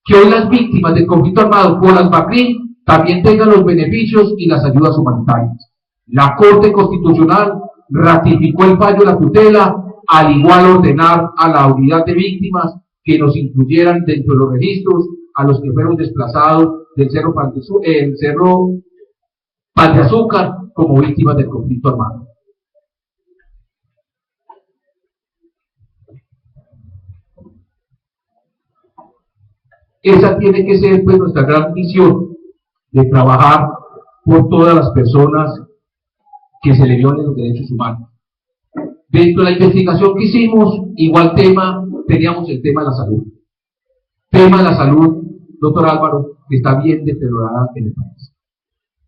Que hoy las víctimas del conflicto armado por las BACRIM también tengan los beneficios y las ayudas humanitarias. La Corte Constitucional ratificó el fallo de la tutela, al igual ordenar a la unidad de víctimas que nos incluyeran dentro de los registros a los que fueron desplazados del Cerro Pan de Azúcar como víctimas del conflicto armado. Esa tiene que ser pues nuestra gran misión, de trabajar por todas las personas que se le violen los derechos humanos. Dentro de la investigación que hicimos, igual teníamos el tema de la salud. Tema de la salud, doctor Álvaro, que está bien deteriorada en el país.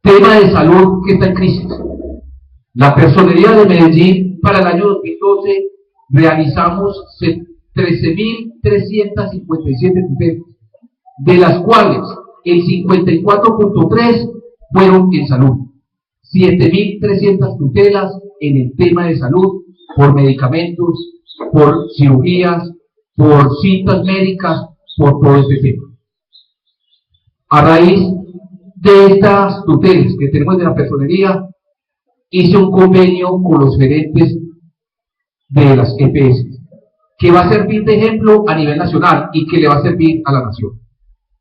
Tema de salud que está en crisis. La personería de Medellín para el año 2012 realizamos 13.357 tutelas, de las cuales el 54.3 fueron en salud. 7.300 tutelas en el tema de salud, por medicamentos, por cirugías, por citas médicas, por todo este tema. A raíz de estas tutelas que tenemos de la personería, hice un convenio con los gerentes de las EPS, que va a servir de ejemplo a nivel nacional y que le va a servir a la nación.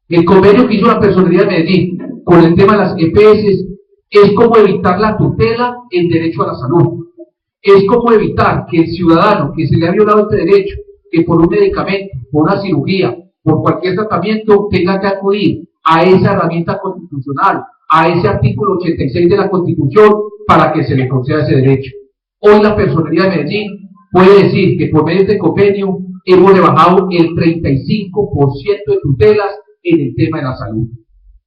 El convenio que hizo la personería de Medellín con el tema de las EPS es como evitar la tutela en derecho a la salud. Es como evitar que el ciudadano que se le ha violado este derecho, que por un medicamento, por una cirugía, por cualquier tratamiento, tenga que acudir a esa herramienta constitucional, a ese artículo 86 de la Constitución, para que se le conceda ese derecho. Hoy la Personería de Medellín puede decir que por medio de este convenio hemos rebajado el 35% de tutelas en el tema de la salud.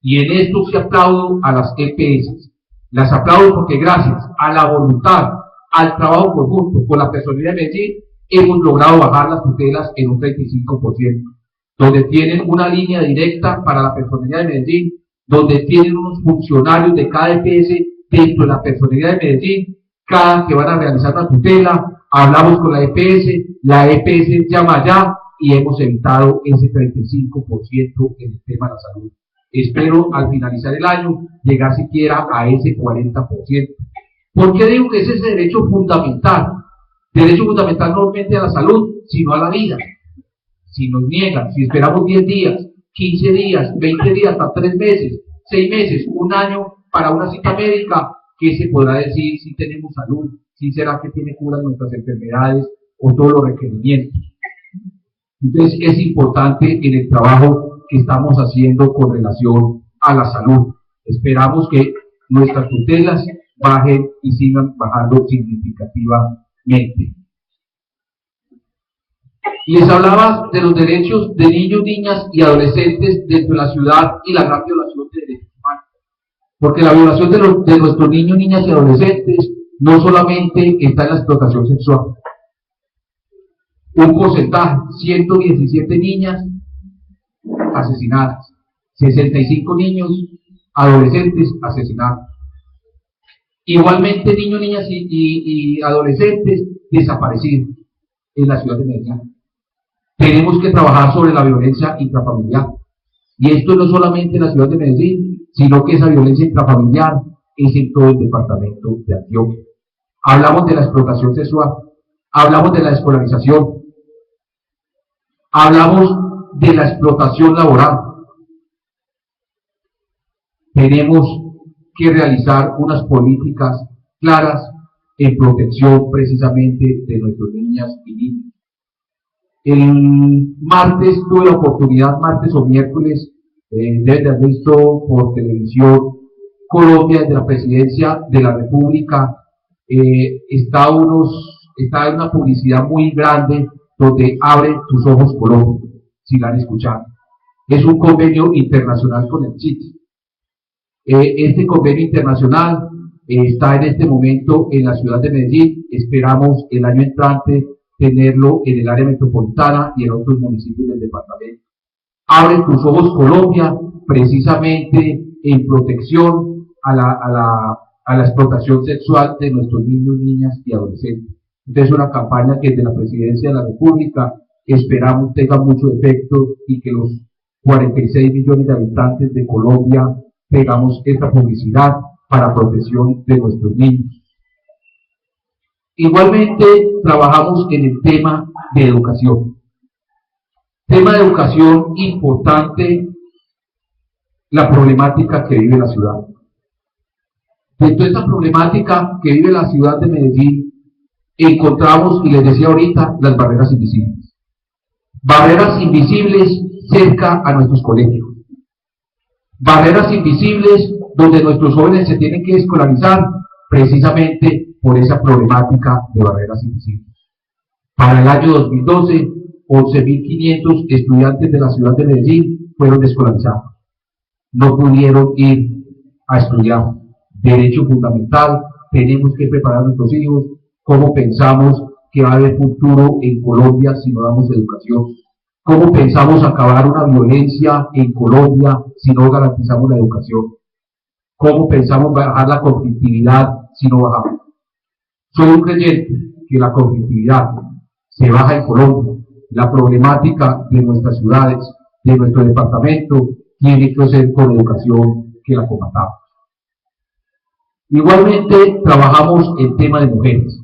Y en esto sí aplaudo a las EPS. Las aplaudo porque gracias a la voluntad, al trabajo conjunto con la Personería de Medellín, hemos logrado bajar las tutelas en un 35%, donde tienen una línea directa para la Personería de Medellín, donde tienen unos funcionarios de cada EPS dentro de la Personería de Medellín. Cada que van a realizar una tutela, hablamos con la EPS llama ya y hemos evitado ese 35% en el tema de la salud. Espero al finalizar el año llegar siquiera a ese 40%. ¿Por qué digo que ese es el derecho fundamental? Derecho fundamental no solamente a la salud, sino a la vida. Si nos niegan, si esperamos 10 días, 15 días, 20 días, hasta 3 meses, 6 meses, un año para una cita médica, ¿qué se podrá decir si tenemos salud? ¿Si será que tiene cura nuestras enfermedades o todos los requerimientos? Entonces es importante en el trabajo que estamos haciendo con relación a la salud. Esperamos que nuestras tutelas bajen y sigan bajando significativamente. Les hablaba de los derechos de niños, niñas y adolescentes dentro de la ciudad y la gran violación de derechos humanos. Porque la violación de nuestros niños, niñas y adolescentes no solamente está en la explotación sexual. Un porcentaje, 117 niñas asesinadas, 65 niños adolescentes asesinados. Igualmente niños, niñas y adolescentes desaparecidos en la ciudad de Medellín. Tenemos que trabajar sobre la violencia intrafamiliar. Y esto no solamente en la ciudad de Medellín, sino que esa violencia intrafamiliar es en todo el departamento de Antioquia. Hablamos de la explotación sexual, hablamos de la escolarización, hablamos de la explotación laboral. Tenemos que realizar unas políticas claras en protección precisamente de nuestras niñas y niños. El martes tuve la oportunidad, martes o miércoles, deben de haber visto por televisión, Colombia, desde la presidencia de la República, está en una publicidad muy grande donde abre tus ojos Colombia, si la han escuchado. Es un convenio internacional con el CIT. Este convenio internacional está en este momento en la ciudad de Medellín. Esperamos el año entrante tenerlo en el área metropolitana y en otros municipios del departamento. Abre tus ojos Colombia, precisamente en protección a la explotación sexual de nuestros niños, niñas y adolescentes. Entonces, una campaña que desde la Presidencia de la República esperamos tenga mucho efecto y que los 46 millones de habitantes de Colombia tengamos esta publicidad para protección de nuestros niños. Igualmente, trabajamos en el tema de educación. Tema de educación importante, la problemática que vive la ciudad. Dentro de esta problemática que vive la ciudad de Medellín, encontramos, y les decía ahorita, las barreras invisibles. Barreras invisibles cerca a nuestros colegios. Barreras invisibles donde nuestros jóvenes se tienen que escolarizar precisamente por esa problemática de barreras invisibles. Para el año 2012, 11.500 estudiantes de la ciudad de Medellín fueron escolarizados. No pudieron ir a estudiar. Derecho fundamental, tenemos que preparar a nuestros hijos. ¿Cómo pensamos que va a haber futuro en Colombia si no damos educación? ¿Cómo pensamos acabar una violencia en Colombia si no garantizamos la educación? ¿Cómo pensamos bajar la conflictividad si no bajamos? Soy un creyente que la conflictividad se baja en Colombia. La problemática de nuestras ciudades, de nuestro departamento, tiene que ser con educación que la combatamos. Igualmente, trabajamos el tema de mujeres.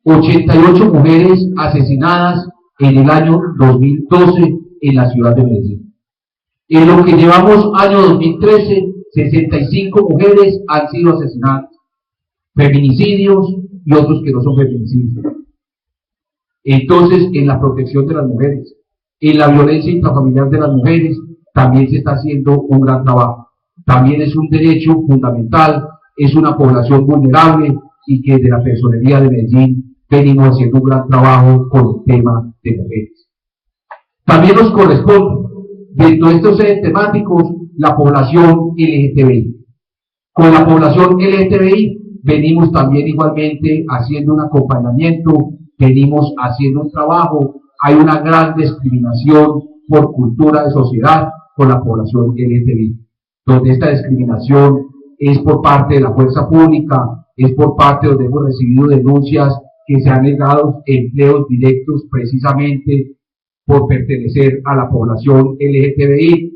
88 mujeres asesinadas en el año 2012 en la ciudad de Medellín. En lo que llevamos año 2013, 65 mujeres han sido asesinadas. Feminicidios y otros que no son feminicidios. Entonces, en la protección de las mujeres, en la violencia intrafamiliar de las mujeres, también se está haciendo un gran trabajo. También es un derecho fundamental, es una población vulnerable y que de la Personería de Medellín venimos haciendo un gran trabajo con el tema de mujeres. También nos corresponde, dentro de estos ejes temáticos, la población LGTBI. Con la población LGTBI venimos también igualmente haciendo un acompañamiento, venimos haciendo un trabajo. Hay una gran discriminación por cultura de sociedad con la población LGTBI, donde esta discriminación es por parte de la fuerza pública, es por parte donde hemos recibido denuncias que se han negado empleos directos precisamente por pertenecer a la población LGTBI,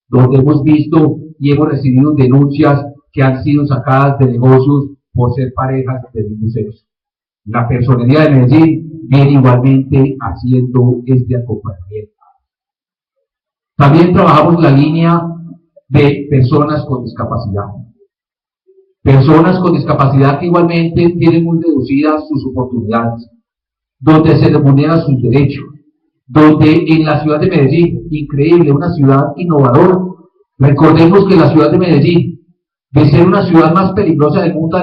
donde hemos visto y hemos recibido denuncias que han sido sacadas de negocios por ser parejas del mismo sexo. La Personería de Medellín viene igualmente haciendo este acompañamiento. También trabajamos la línea de personas con discapacidad. Personas con discapacidad que igualmente tienen muy reducidas sus oportunidades, donde se les vulneran sus derechos, donde en la ciudad de Medellín, increíble, una ciudad innovadora. Recordemos que la ciudad de Medellín, de ser una ciudad más peligrosa del mundo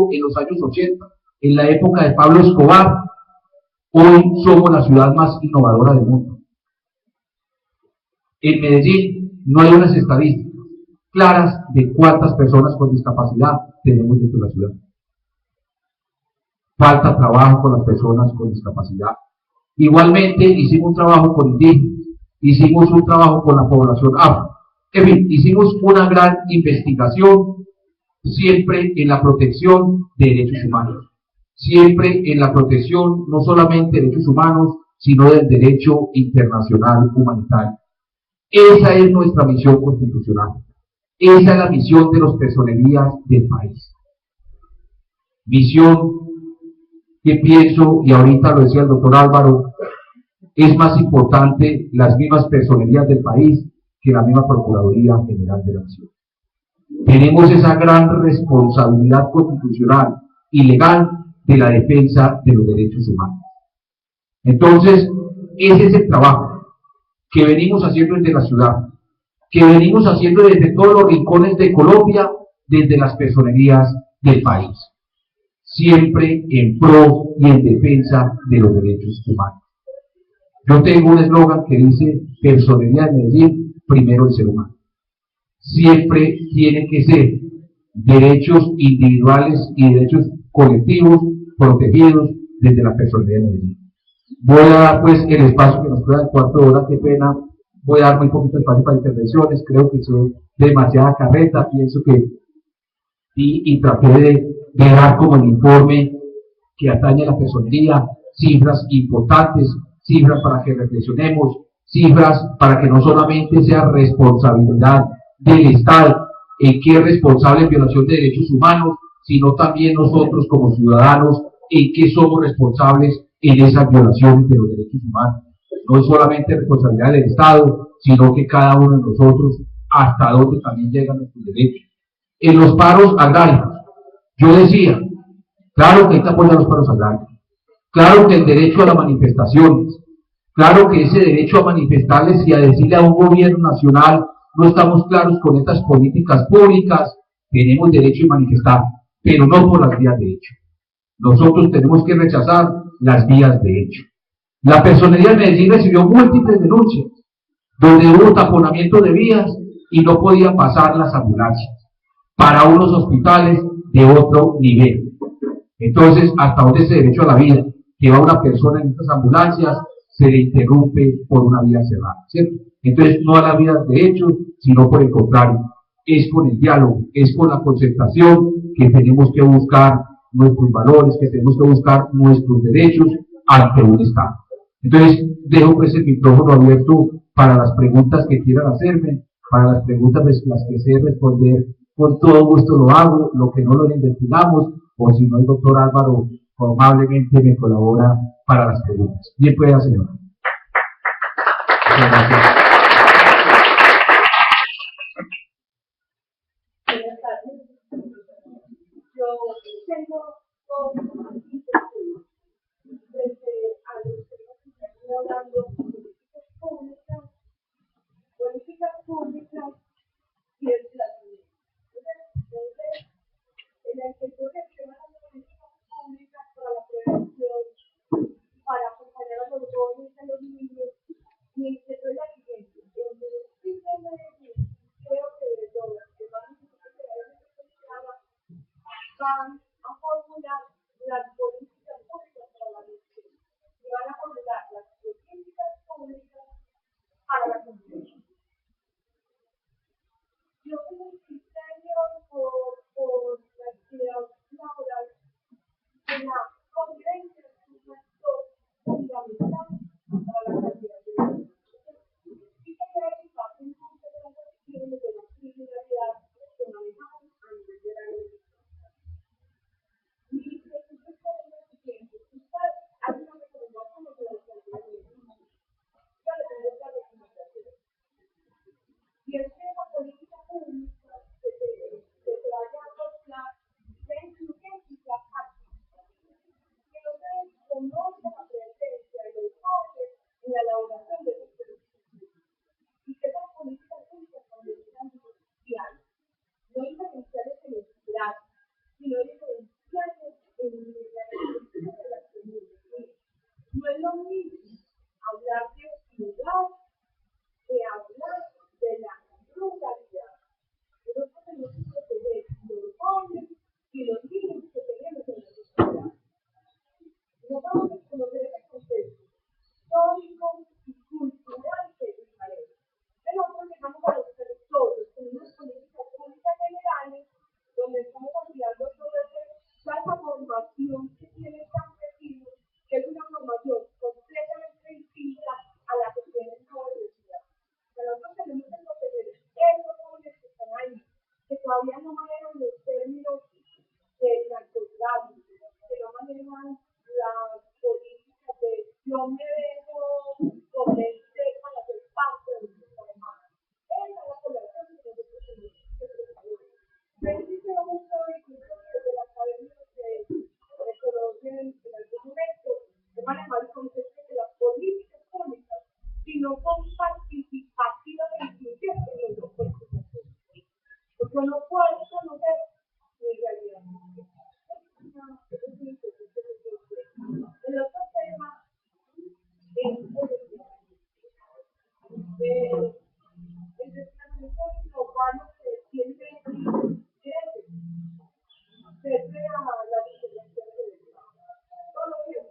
en los años 80, en la época de Pablo Escobar, hoy somos la ciudad más innovadora del mundo. En Medellín no hay unas estadísticas claras de cuántas personas con discapacidad tenemos dentro de la ciudad. Falta trabajo con las personas con discapacidad. Igualmente hicimos un trabajo con indígenas, hicimos un trabajo con la población afro. En fin, hicimos una gran investigación siempre en la protección de derechos humanos, siempre en la protección no solamente de derechos humanos, sino del derecho internacional humanitario. Esa es nuestra misión constitucional. Esa es la misión de las personerías del país. Misión que pienso, y ahorita lo decía el doctor Álvaro, es más importante las mismas personerías del país que la misma Procuraduría General de la Nación. Tenemos esa gran responsabilidad constitucional y legal de la defensa de los derechos humanos. Entonces, ese es el trabajo que venimos haciendo desde la ciudad, que venimos haciendo desde todos los rincones de Colombia, desde las personerías del país, siempre en pro y en defensa de los derechos humanos. Yo tengo un eslogan que dice: Personería de Medellín, primero el ser humano. Siempre tiene que ser derechos individuales y derechos colectivos protegidos desde la Personería de Medellín. Voy a dar pues el espacio que nos queda, el cuarto de hora, qué pena, voy a dar muy poquito espacio para intervenciones, creo que soy demasiada carreta, pienso que y traté de dar como el informe que atañe a la personería, cifras importantes, cifras para que reflexionemos, cifras para que no solamente sea responsabilidad del Estado, en que es responsable en violación de derechos humanos, sino también nosotros como ciudadanos, en que somos responsables en esas violaciones de los derechos humanos. No es solamente responsabilidad del Estado, sino que cada uno de nosotros, hasta dónde también llegan nuestros derechos. En los paros agrarios, yo decía, claro que hay que apoyar los paros agrarios, claro que el derecho a las manifestaciones, claro que ese derecho a manifestarles y a decirle a un gobierno nacional: no estamos claros con estas políticas públicas, tenemos derecho a manifestar, pero no por las vías de hecho. Nosotros tenemos que rechazar las vías de hecho. La Personería de Medellín recibió múltiples denuncias, donde hubo taponamiento de vías y no podían pasar las ambulancias para unos hospitales de otro nivel. Entonces, hasta donde ese derecho a la vida que va una persona en estas ambulancias se le interrumpe por una vía cerrada, ¿cierto? Entonces, no a las vías de hecho, sino por el contrario, es con el diálogo, es con la concertación que tenemos que buscar nuestros valores, que tenemos que buscar nuestros derechos ante un Estado. Entonces, dejo pues el micrófono abierto para las preguntas que quieran hacerme, para las preguntas las que sé responder, con todo gusto lo hago, lo que no lo investigamos, o si no el doctor Álvaro amablemente me colabora para las preguntas. Bien pueda, señora. Muchas gracias. Buenas tardes. Yo tengo dos inquietudes. van a formular las políticas públicas para la educación y van a formular las políticas públicas para la construcción. Yo tengo un criterio por la actividad laboral de la convivencia es un factor fundamental para la calidad de vida. Y que creo que pasa en muchas de las acciones de la criminalidad que manejamos a nivel de la educación. Y que es lo siguiente, hay una recomendación de la calidad de vida. Yo le tengo esta recomendación. Y es que la política pública que se vaya a adoptar la incluyencia y la práctica. Que no se desconozca la presencia de los jóvenes en la elaboración de los servicios. Y que esas políticas públicas también sean diferenciales. No diferenciales en el plan, sino diferenciales en la estructura de la comunidad. No es lo mismo hablar de ciudad que hablar de la ruralidad. Nosotros tenemos que proteger los jóvenes y los niños que tenemos en la sociedad. No vamos a conocer ese contexto histórico y cultural que es diferente. Nosotros llegamos a los territorios con unas políticas públicas generales donde estamos olvidando sobre toda esa formación que tiene el campesino, que es una formación completamente distinta a la que tiene el joven de ciudad. Pero nosotros tenemos que proteger esos jóvenes que están ahí, que todavía no manejan los términos de narcotráfico, que no manejan las políticas de yo me dejo convencer para ser parte de un sistema humano. Esa es la población que nosotros tenemos que proteger. Pero sí que vamos a ver, incluso desde la academia que reconocen en algún momento, de manejar el concepto de las políticas públicas, sino con participativa de inclusión en los documentos. Porque no puedo conocer mi realidad. El otro tema es el desplazamiento urbano que tiene desde la vigilancia de todos los días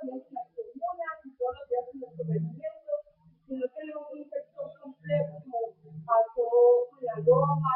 en las comunas, todos los días en los conocimientos, si no tenemos un sector completo como pasó la Loma,